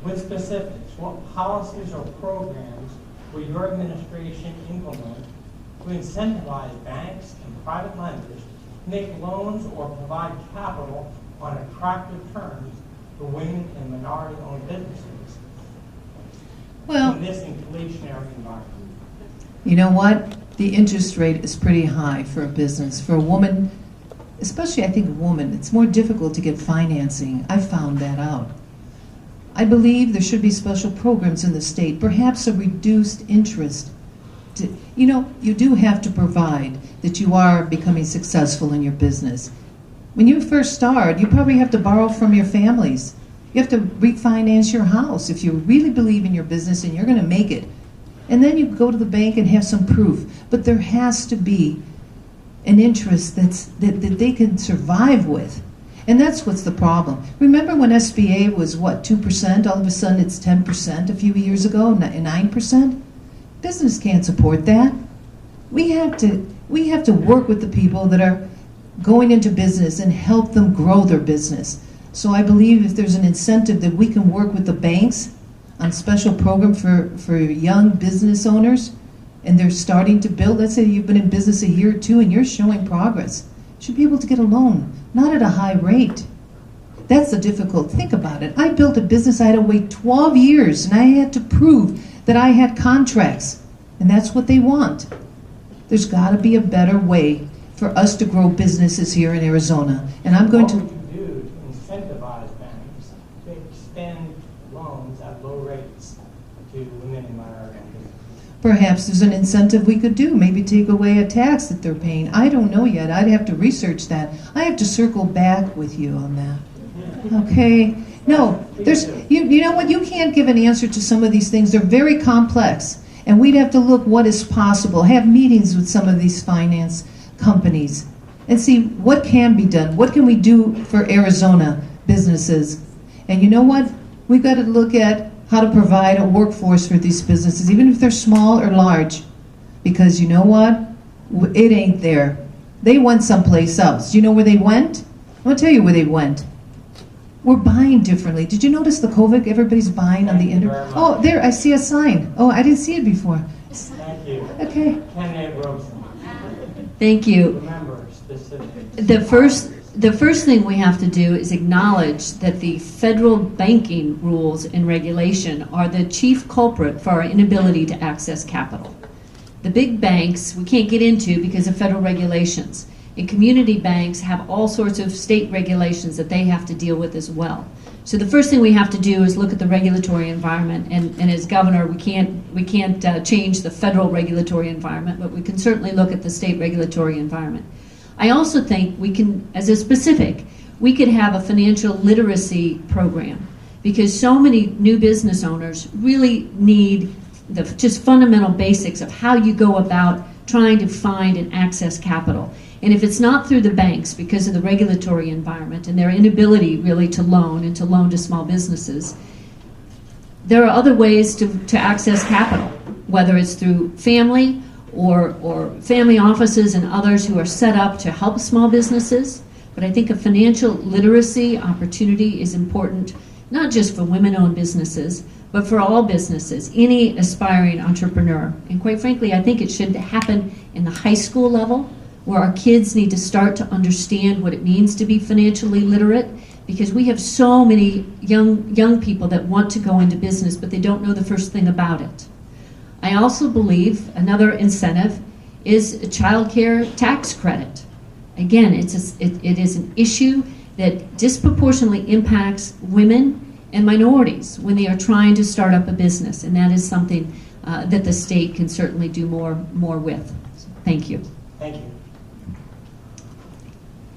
With specifics, what policies or programs will your administration implement to incentivize banks and private lenders to make loans or provide capital on attractive terms for women and minority-owned businesses Well, in this inflationary environment? you know what? The interest rate is pretty high for a business. For a woman, especially I think a woman, it's more difficult to get financing. I found that out. I believe there should be special programs in the state, perhaps a reduced interest. You do have to provide that you are becoming successful in your business. When you first start, you probably have to borrow from your families. You have to refinance your house if you really believe in your business and you're going to make it. And then you go to the bank and have some proof. But there has to be an interest that they can survive with. And that's what's the problem. Remember when SBA was, 2%? All of a sudden it's 10% a few years ago, 9%? Business can't support that. We have to work with the people that are going into business and help them grow their business. So I believe if there's an incentive that we can work with the banks on special program for young business owners, and they're starting to build, let's say you've been in business a year or two and you're showing progress, you should be able to get a loan, not at a high rate. That's the difficult. Think about it. I built a business, I had to wait 12 years, and I had to prove that I had contracts, and that's what they want. There's got to be a better way for us to grow businesses here in Arizona, and I'm going What to... would you do to incentivize banks to extend loans at low rates to women and minority-owned businesses? Perhaps there's an incentive we could do, maybe take away a tax that they're paying. I don't know yet. I'd have to research that. I have to circle back with you on that. Okay? No, there's, you know what? You can't give an answer to some of these things. They're very complex. And we'd have to look what is possible, have meetings with some of these finance companies, and see what can be done. What can we do for Arizona businesses? And you know what? We've got to look at how to provide a workforce for these businesses, even if they're small or large. Because you know what? It ain't there. They went someplace else. Do you know where they went? I'll tell you where they went. We're buying differently. Did you notice the COVID? Everybody's buying on the internet. Oh, there, I see a sign. Oh, I didn't see it before. Thank you. Okay. Ken Ed Robeson. Thank you. Remember specifics. The first thing we have to do is acknowledge that the federal banking rules and regulation are the chief culprit for our inability to access capital. The big banks we can't get into because of federal regulations. And community banks have all sorts of state regulations that they have to deal with as well. So the first thing we have to do is look at the regulatory environment. And as governor, we can't change the federal regulatory environment, but we can certainly look at the state regulatory environment. I also think we can, as a specific, we could have a financial literacy program, because so many new business owners really need the just fundamental basics of how you go about trying to find and access capital. And if it's not through the banks because of the regulatory environment and their inability really to loan and to loan to small businesses, there are other ways to access capital, whether it's through family or family offices and others who are set up to help small businesses. But I think a financial literacy opportunity is important, not just for women-owned businesses, but for all businesses, any aspiring entrepreneur. And quite frankly, I think it should happen in the high school level, where our kids need to start to understand what it means to be financially literate, because we have so many young people that want to go into business, but they don't know the first thing about it. I also believe another incentive is a child care tax credit. Again, it is an issue that disproportionately impacts women and minorities when they are trying to start up a business, and that is something that the state can certainly do more with. So, thank you. Thank you.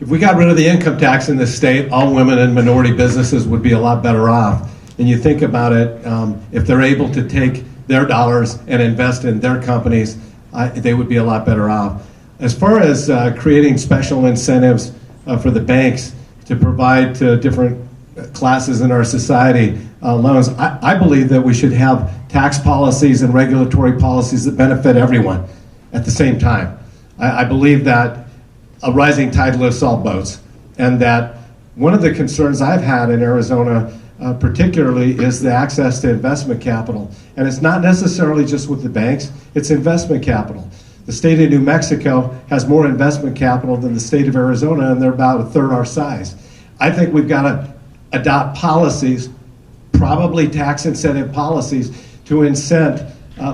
If we got rid of the income tax in this state, all women and minority businesses would be a lot better off. And you think about it, if they're able to take their dollars and invest in their companies, they would be a lot better off. As far as creating special incentives for the banks to provide to different classes in our society loans, I believe that we should have tax policies and regulatory policies that benefit everyone at the same time. I believe that a rising tide lifts all boats, and that one of the concerns I've had in Arizona particularly is the access to investment capital. And it's not necessarily just with the banks, it's investment capital. The state of New Mexico has more investment capital than the state of Arizona, and they're about a third our size. I think we've got to adopt policies, probably tax incentive policies, to incent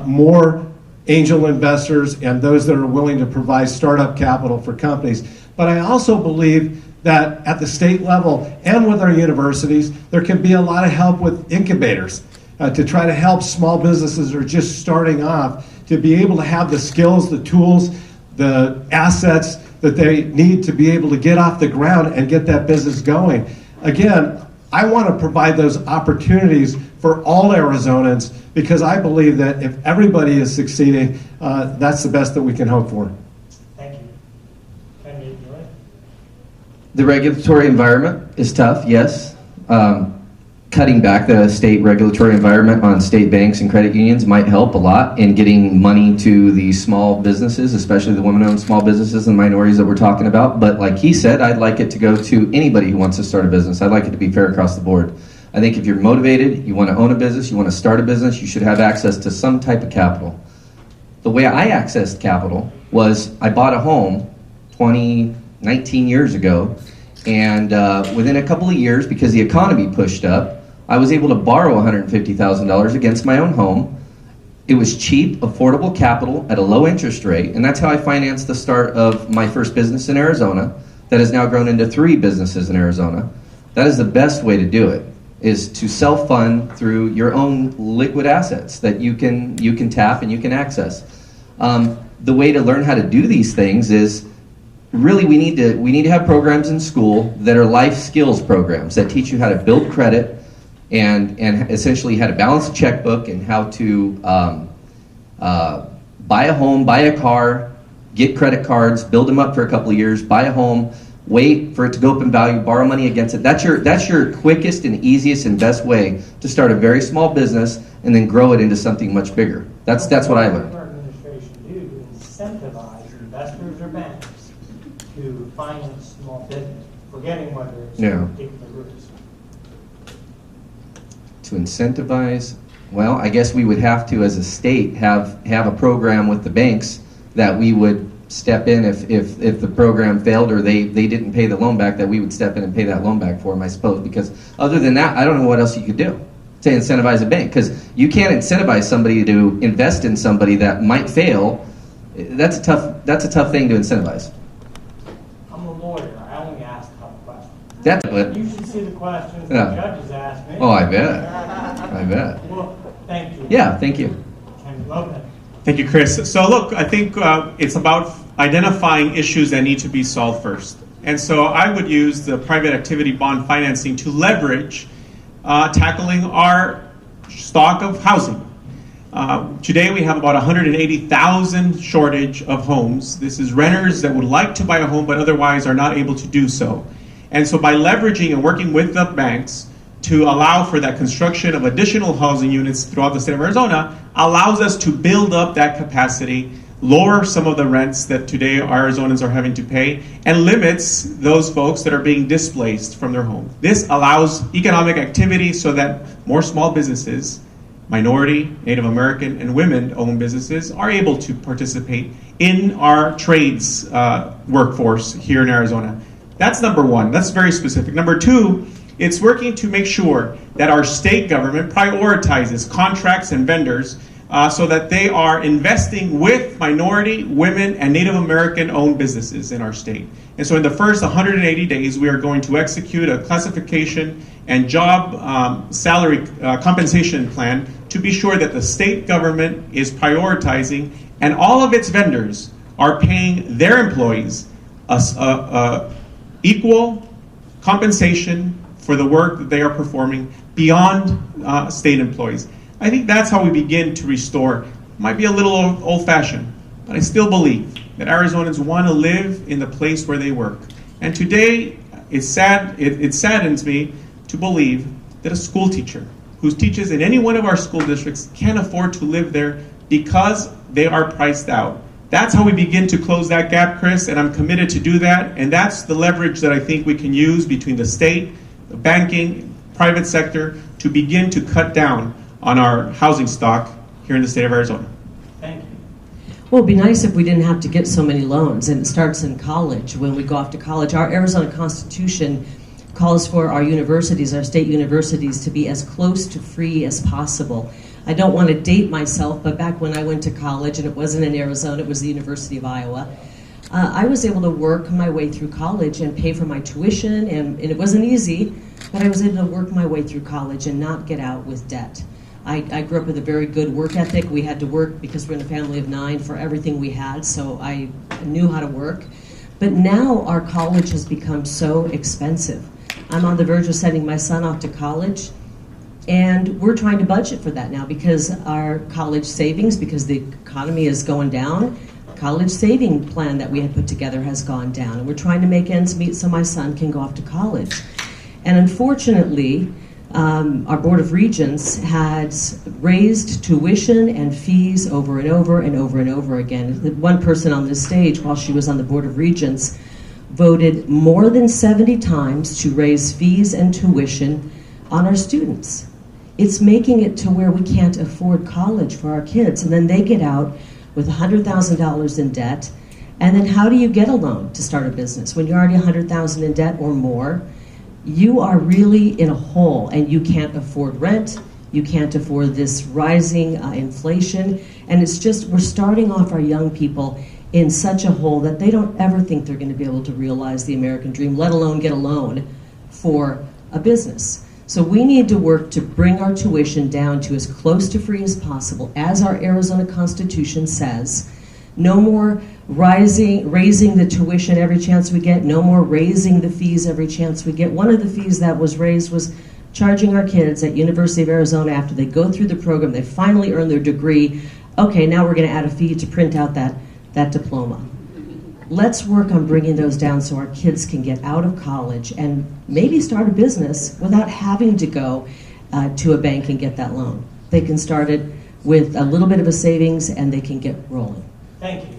more angel investors and those that are willing to provide startup capital for companies. But I also believe that at the state level and with our universities, there can be a lot of help with incubators to try to help small businesses that are just starting off to be able to have the skills, the tools, the assets that they need to be able to get off the ground and get that business going. Again, I want to provide those opportunities for all Arizonans because I believe that if everybody is succeeding, that's the best that we can hope for. Thank you. Can you do it? The regulatory environment is tough, yes. Cutting back the state regulatory environment on state banks and credit unions might help a lot in getting money to the small businesses, especially the women-owned small businesses and minorities that we're talking about. But like he said, I'd like it to go to anybody who wants to start a business. I'd like it to be fair across the board. I think if you're motivated, you want to own a business, you want to start a business, you should have access to some type of capital. The way I accessed capital was I bought a home 19 years ago, and within a couple of years, because the economy pushed up, I was able to borrow $150,000 against my own home. It was cheap, affordable capital at a low interest rate, and that's how I financed the start of my first business in Arizona that has now grown into 3 businesses in Arizona. That is the best way to do it, is to self-fund through your own liquid assets that you can tap and you can access. The way to learn how to do these things is really we need to have programs in school that are life skills programs that teach you how to build credit and essentially how to balance a checkbook and how to buy a home, buy a car, get credit cards, build them up for a couple of years, buy a home, wait for it to go up in value, borrow money against it. That's your quickest and easiest and best way to start a very small business and then grow it into something much bigger. That's what I learned. What does our administration do to incentivize investors or banks to finance small business, forgetting whether it's particular routes? To incentivize, well, I guess we would have to, as a state, have a program with the banks that we would step in if the program failed or they didn't pay the loan back, that we would step in and pay that loan back for them, I suppose. Because other than that, I don't know what else you could do to incentivize a bank. Because you can't incentivize somebody to invest in somebody that might fail. That's a tough thing to incentivize. I'm a lawyer. I only ask tough questions. That's what. You should see the questions Yeah. the judges ask me. Oh, I bet. I bet. Well, thank you. Yeah, thank you. Ken Logan. Thank you, Chris. So look, I think it's about identifying issues that need to be solved first. And so I would use the private activity bond financing to leverage tackling our stock of housing. Today we have about 180,000 shortage of homes. This is renters that would like to buy a home but otherwise are not able to do so. And so by leveraging and working with the banks to allow for that construction of additional housing units throughout the state of Arizona allows us to build up that capacity, lower some of the rents that today Arizonans are having to pay, and limits those folks that are being displaced from their homes. This allows economic activity so that more small businesses, minority, Native American, and women-owned businesses are able to participate in our trades workforce here in Arizona. That's number one. That's very specific. Number two, it's working to make sure that our state government prioritizes contracts and vendors so that they are investing with minority, women, and Native American-owned businesses in our state. And so in the first 180 days, we are going to execute a classification and job salary compensation plan to be sure that the state government is prioritizing and all of its vendors are paying their employees equal compensation for the work that they are performing beyond state employees. I think that's how we begin to restore. Might be a little old-fashioned, but I still believe that Arizonans want to live in the place where they work. And today, it's sad. It saddens me to believe that a school teacher who teaches in any one of our school districts can't afford to live there because they are priced out. That's how we begin to close that gap, Chris, and I'm committed to do that. And that's the leverage that I think we can use between the state, the banking, private sector to begin to cut down on our housing stock here in the state of Arizona. Thank you. Well, it'd be nice if we didn't have to get so many loans, and it starts in college. When we go off to college, our Arizona Constitution calls for our universities, our state universities, to be as close to free as possible. I don't want to date myself, but back when I went to college, and it wasn't in Arizona, it was the University of Iowa, I was able to work my way through college and pay for my tuition, and it wasn't easy, but I was able to work my way through college and not get out with debt. I grew up with a very good work ethic. We had to work, because we're in a family of 9, for everything we had, so I knew how to work. But now our college has become so expensive. I'm on the verge of sending my son off to college, and we're trying to budget for that now, because our college savings, because the economy is going down, college saving plan that we had put together has gone down, and we're trying to make ends meet so my son can go off to college. And unfortunately, our Board of Regents had raised tuition and fees over and over and over and over again. One person on this stage, while she was on the Board of Regents, voted more than 70 times to raise fees and tuition on our students. It's making it to where we can't afford college for our kids, and then they get out with $100,000 in debt. And then how do you get a loan to start a business when you're already $100,000 in debt or more? You are really in a hole, and you can't afford rent, you can't afford this rising inflation, and it's just, we're starting off our young people in such a hole that they don't ever think they're going to be able to realize the American dream, let alone get a loan for a business. So we need to work to bring our tuition down to as close to free as possible, as our Arizona Constitution says. No more raising the tuition every chance we get. No more raising the fees every chance we get. One of the fees that was raised was charging our kids at University of Arizona, after they go through the program, they finally earn their degree. Okay, now we're going to add a fee to print out that diploma. Let's work on bringing those down so our kids can get out of college and maybe start a business without having to go to a bank and get that loan. They can start it with a little bit of a savings, and they can get rolling. Thank you.